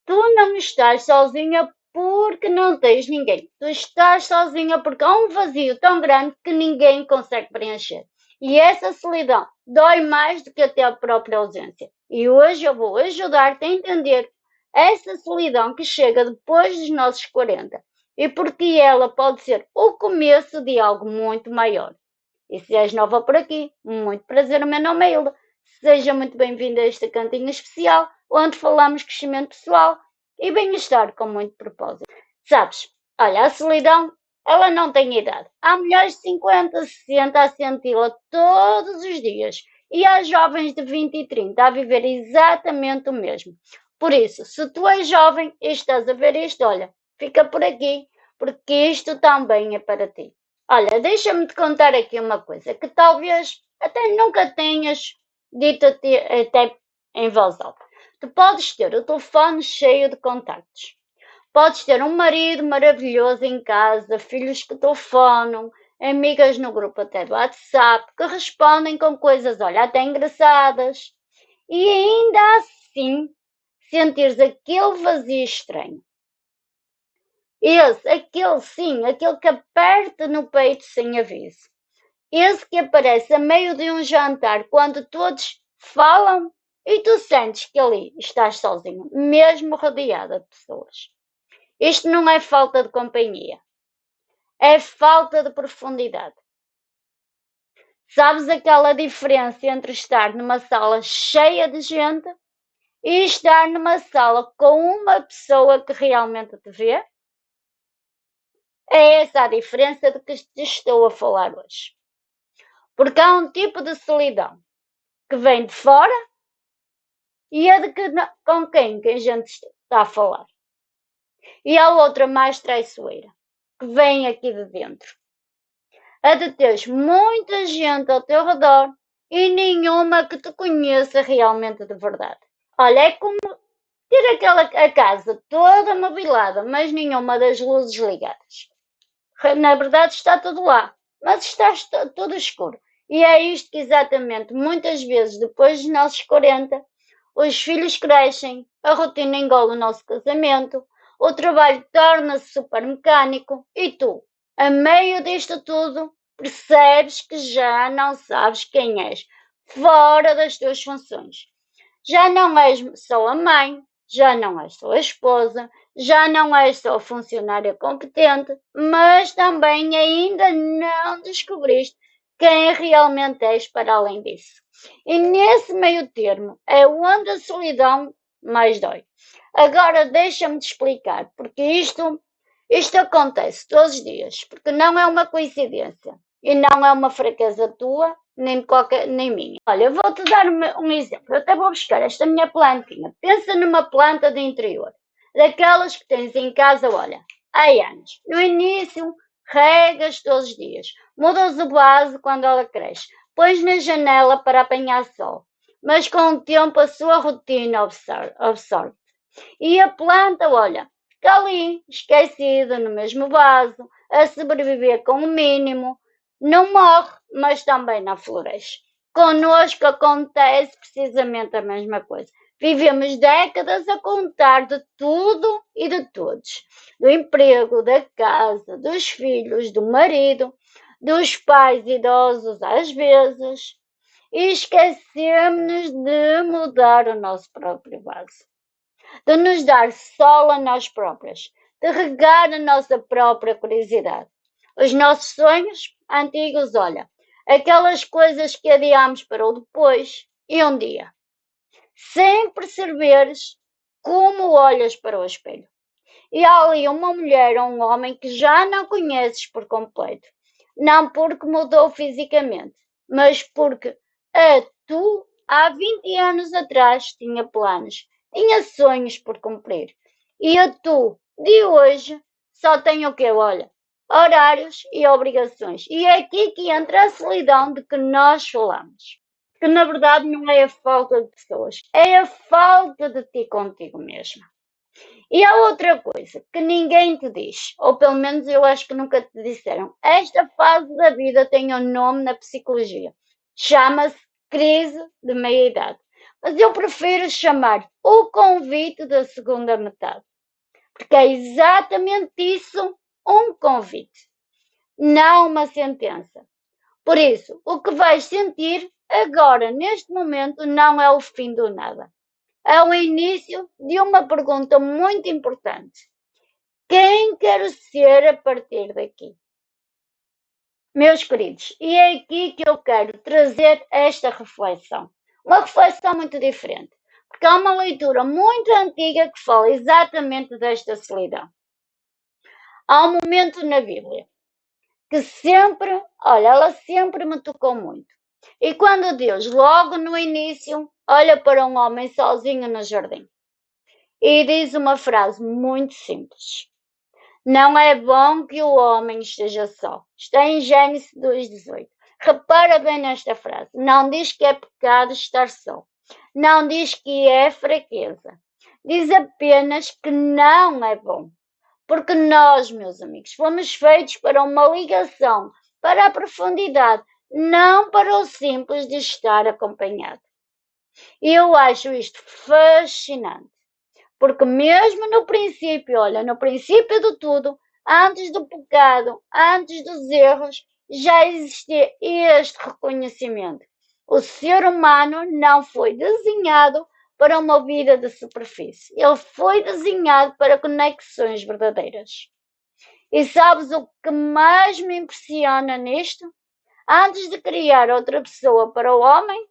Tu não estás sozinha porque não tens ninguém. Tu estás sozinha porque há um vazio tão grande que ninguém consegue preencher. E essa solidão dói mais do que até a própria ausência. E hoje eu vou ajudar-te a entender essa solidão que chega depois dos nossos 40 e porque ela pode ser o começo de algo muito maior. E se és nova por aqui, muito prazer, o meu nome é Hilda. Seja muito bem-vinda a este cantinho especial, onde falamos crescimento pessoal e bem-estar com muito propósito. Sabes, olha, a solidão, ela não tem idade. Há mulheres de 50, 60 a senti-la todos os dias. E há jovens de 20 e 30 a viver exatamente o mesmo. Por isso, se tu és jovem e estás a ver isto, olha, fica por aqui, porque isto também é para ti. Olha, deixa-me te contar aqui uma coisa que talvez até nunca tenhas dito até em voz alta. Tu podes ter o telefone cheio de contactos. Podes ter um marido maravilhoso em casa, filhos que telefonam, amigas no grupo até do WhatsApp, que respondem com coisas, olha, até engraçadas. E ainda assim, sentires aquele vazio estranho. Aquele sim, aquele que aperta no peito sem aviso. Esse que aparece a meio de um jantar quando todos falam e tu sentes que ali estás sozinho, mesmo rodeada de pessoas. Isto não é falta de companhia, é falta de profundidade. Sabes aquela diferença entre estar numa sala cheia de gente e estar numa sala com uma pessoa que realmente te vê? É essa a diferença de que te estou a falar hoje. Porque há um tipo de solidão que vem de fora e é de que, com quem que a gente está a falar. E há outra mais traiçoeira, que vem aqui de dentro. A de teres muita gente ao teu redor e nenhuma que te conheça realmente de verdade. Olha, é como ter a casa toda mobilada, mas nenhuma das luzes ligadas. Na verdade está tudo lá, mas está tudo escuro. E é isto que exatamente, muitas vezes, depois dos nossos 40, os filhos crescem, a rotina engole o nosso casamento, o trabalho torna-se super mecânico e tu, a meio disto tudo, percebes que já não sabes quem és, fora das tuas funções. Já não és só a mãe, já não és só a esposa, já não és só a funcionária competente, mas também ainda não descobriste quem realmente és para além disso. E nesse meio termo é onde a solidão mais dói. Agora deixa-me te explicar, porque isto acontece todos os dias, porque não é uma coincidência e não é uma fraqueza tua, nem minha. Olha, vou-te dar um exemplo. Eu até vou buscar esta minha plantinha. Pensa numa planta de interior, daquelas que tens em casa, olha, há anos. No início, regas todos os dias, mudas o vaso quando ela cresce, pões na janela para apanhar sol, mas com o tempo a sua rotina absorve. E a planta, olha, fica ali, esquecida no mesmo vaso, a sobreviver com o mínimo, não morre, mas também não floresce. Connosco acontece precisamente a mesma coisa. Vivemos décadas a contar de tudo e de todos. Do emprego, da casa, dos filhos, do marido, dos pais idosos às vezes. E esquecemos de mudar o nosso próprio vaso. De nos dar sol a nós próprias. De regar a nossa própria curiosidade. Os nossos sonhos antigos, olha, aquelas coisas que adiamos para o depois e um dia. Sem perceberes como olhas para o espelho. E há ali uma mulher ou um homem que já não conheces por completo. Não porque mudou fisicamente, mas porque tu, há 20 anos atrás, tinha planos, tinha sonhos por cumprir. E tu, de hoje, só tem o que? Olha, horários e obrigações. E é aqui que entra a solidão de que nós falamos. Que na verdade não é a falta de pessoas, é a falta de ti contigo mesma. E há outra coisa que ninguém te diz, ou pelo menos eu acho que nunca te disseram. Esta fase da vida tem um nome na psicologia. Chama-se crise de meia-idade. Mas eu prefiro chamar o convite da segunda metade, porque é exatamente isso, um convite, não uma sentença. Por isso, o que vais sentir agora, neste momento, não é o fim do nada. É o início de uma pergunta muito importante. Quem quero ser a partir daqui? Meus queridos, e é aqui que eu quero trazer esta reflexão. Uma reflexão muito diferente, porque há uma leitura muito antiga que fala exatamente desta solidão. Há um momento na Bíblia que sempre, olha, ela sempre me tocou muito. E quando Deus, logo no início, olha para um homem sozinho no jardim e diz uma frase muito simples. Não é bom que o homem esteja só. Está em Gênesis 2:18. Repara bem nesta frase. Não diz que é pecado estar só. Não diz que é fraqueza. Diz apenas que não é bom. Porque nós, meus amigos, fomos feitos para uma ligação, para a profundidade, não para o simples de estar acompanhado. E eu acho isto fascinante. Porque mesmo no princípio, olha, no princípio de tudo, antes do pecado, antes dos erros, já existia este reconhecimento. O ser humano não foi desenhado para uma vida de superfície. Ele foi desenhado para conexões verdadeiras. E sabes o que mais me impressiona nisto? Antes de criar outra pessoa para o homem,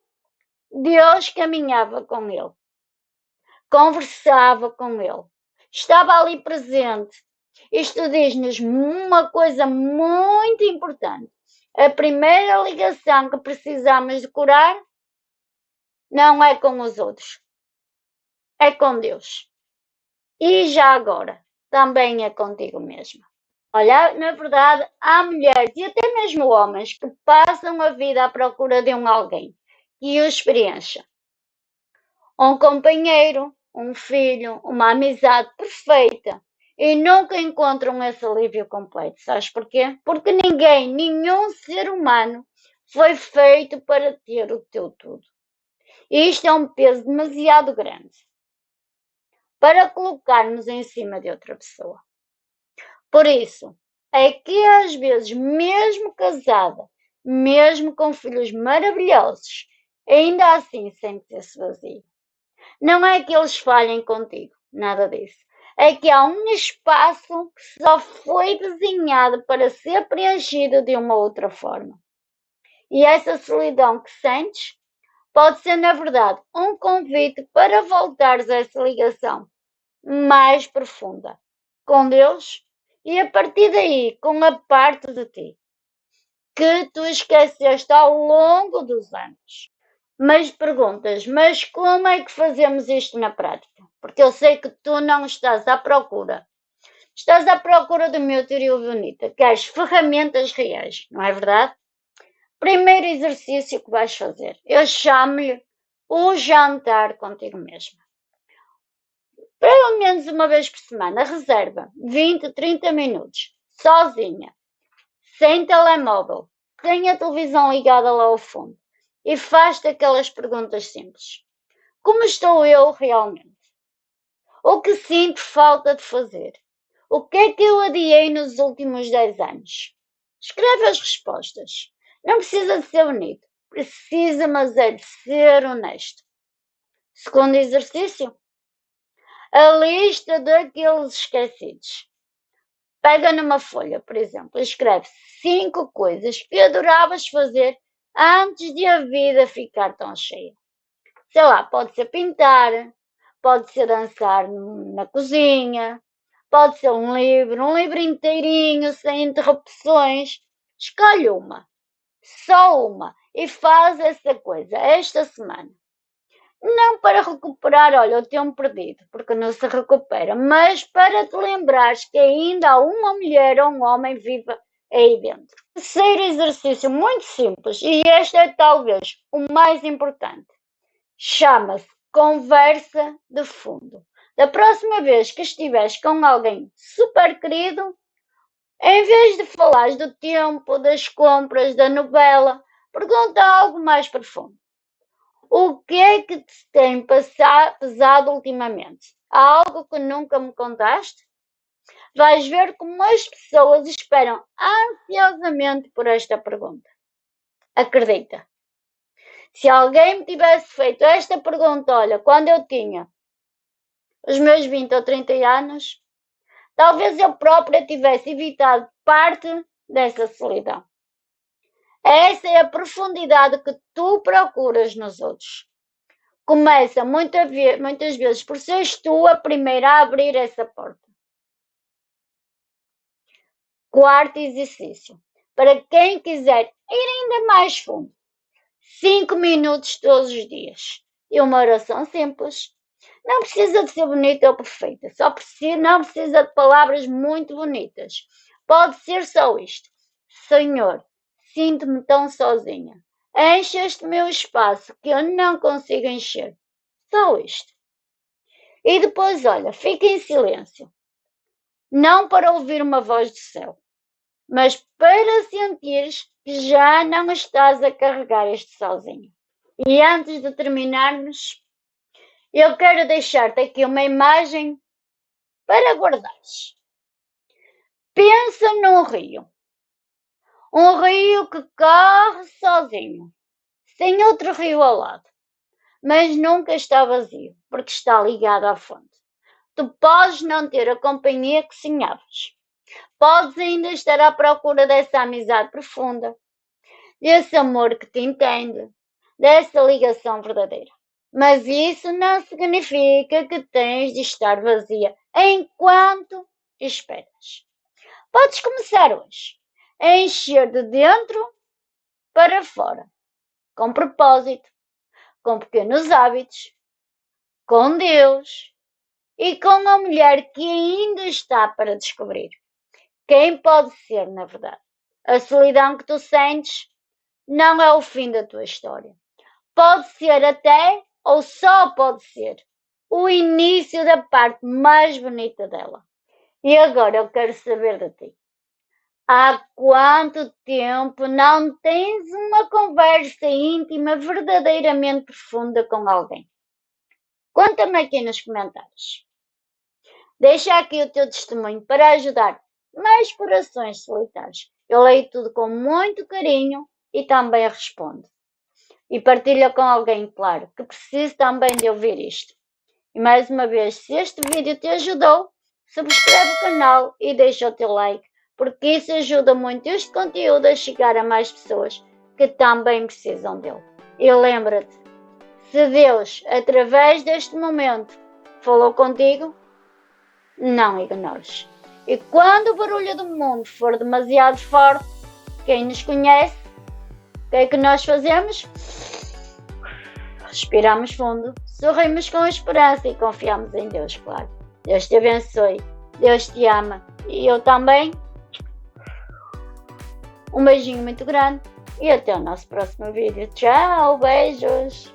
Deus caminhava com ele, conversava com ele, estava ali presente. Isto diz-nos uma coisa muito importante. A primeira ligação que precisamos de curar não é com os outros, é com Deus. E já agora, também é contigo mesmo. Olha, na verdade, há mulheres e até mesmo homens que passam a vida à procura de um alguém que os preencha. Um companheiro, um filho, uma amizade perfeita e nunca encontram esse alívio completo. Sabes porquê? Porque ninguém, nenhum ser humano foi feito para ter o teu tudo. E isto é um peso demasiado grande para colocarmos em cima de outra pessoa. Por isso, é que às vezes, mesmo casada, mesmo com filhos maravilhosos, ainda assim sente-se vazio. Não é que eles falhem contigo, nada disso. É que há um espaço que só foi desenhado para ser preenchido de uma outra forma. E essa solidão que sentes pode ser, na verdade, um convite para voltares a essa ligação mais profunda com Deus e a partir daí com a parte de ti que tu esqueceste ao longo dos anos. Mas perguntas, mas como é que fazemos isto na prática? Porque eu sei que tu não estás à procura. Estás à procura do meu teoria bonita, queres ferramentas reais, não é verdade? Primeiro exercício que vais fazer, eu chamo-lhe o jantar contigo mesma. Pelo menos uma vez por semana, reserva 20, 30 minutos, sozinha, sem telemóvel, sem a televisão ligada lá ao fundo e faz-te aquelas perguntas simples. Como estou eu realmente? O que sinto falta de fazer? O que é que eu adiei nos últimos 10 anos? Escreve as respostas. Não precisa de ser bonito. Precisa, mas é de ser honesto. Segundo exercício, a lista daqueles esquecidos. Pega numa folha, por exemplo, e escreve 5 coisas que adoravas fazer antes de a vida ficar tão cheia. Sei lá, pode ser pintar, pode ser dançar na cozinha, pode ser um livro inteirinho, sem interrupções. Escolhe uma, só uma, e faz essa coisa esta semana. Não para recuperar, olha, o tempo perdido, porque não se recupera, mas para te lembrares que ainda há uma mulher ou um homem viva aí dentro. Terceiro exercício muito simples, e este é talvez o mais importante. Chama-se conversa de fundo. Da próxima vez que estiveres com alguém super querido, em vez de falares do tempo, das compras, da novela, pergunta algo mais profundo. O que é que te tem pesado ultimamente? Há algo que nunca me contaste? Vais ver como as pessoas esperam ansiosamente por esta pergunta. Acredita, se alguém me tivesse feito esta pergunta, olha, quando eu tinha os meus 20 ou 30 anos, talvez eu própria tivesse evitado parte dessa solidão. Essa é a profundidade que tu procuras nos outros. Começa muitas vezes por seres tu a primeira a abrir essa porta. Quarto exercício. Para quem quiser ir ainda mais fundo. 5 minutos todos os dias. E uma oração simples. Não precisa de ser bonita ou perfeita. Não precisa de palavras muito bonitas. Pode ser só isto. Senhor, sinto-me tão sozinha. Enche este meu espaço que eu não consigo encher. Só isto. E depois, olha, fica em silêncio. Não para ouvir uma voz do céu, mas para sentires que já não estás a carregar este sozinho. E antes de terminarmos, eu quero deixar-te aqui uma imagem para guardares. Pensa num rio. Um rio que corre sozinho, sem outro rio ao lado, mas nunca está vazio, porque está ligado à fonte. Tu podes não ter a companhia que sonhavas. Podes ainda estar à procura dessa amizade profunda, desse amor que te entende, dessa ligação verdadeira. Mas isso não significa que tens de estar vazia enquanto esperas. Podes começar hoje a encher de dentro para fora, com propósito, com pequenos hábitos, com Deus e com a mulher que ainda está para descobrir. Quem pode ser, na verdade? A solidão que tu sentes não é o fim da tua história. Pode ser até, ou só pode ser, o início da parte mais bonita dela. E agora eu quero saber de ti. Há quanto tempo não tens uma conversa íntima verdadeiramente profunda com alguém? Conta-me aqui nos comentários. Deixa aqui o teu testemunho para ajudar mais corações solitários. Eu leio tudo com muito carinho e também respondo. E partilha com alguém, claro, que precise também de ouvir isto. E mais uma vez, se este vídeo te ajudou, subscreve o canal e deixa o teu like, porque isso ajuda muito este conteúdo a chegar a mais pessoas que também precisam dele. E lembra-te, se Deus, através deste momento, falou contigo, não ignores. E quando o barulho do mundo for demasiado forte, quem nos conhece, o que é que nós fazemos? Respiramos fundo, sorrimos com esperança e confiamos em Deus, claro. Deus te abençoe, Deus te ama e eu também. Um beijinho muito grande e até o nosso próximo vídeo. Tchau, beijos!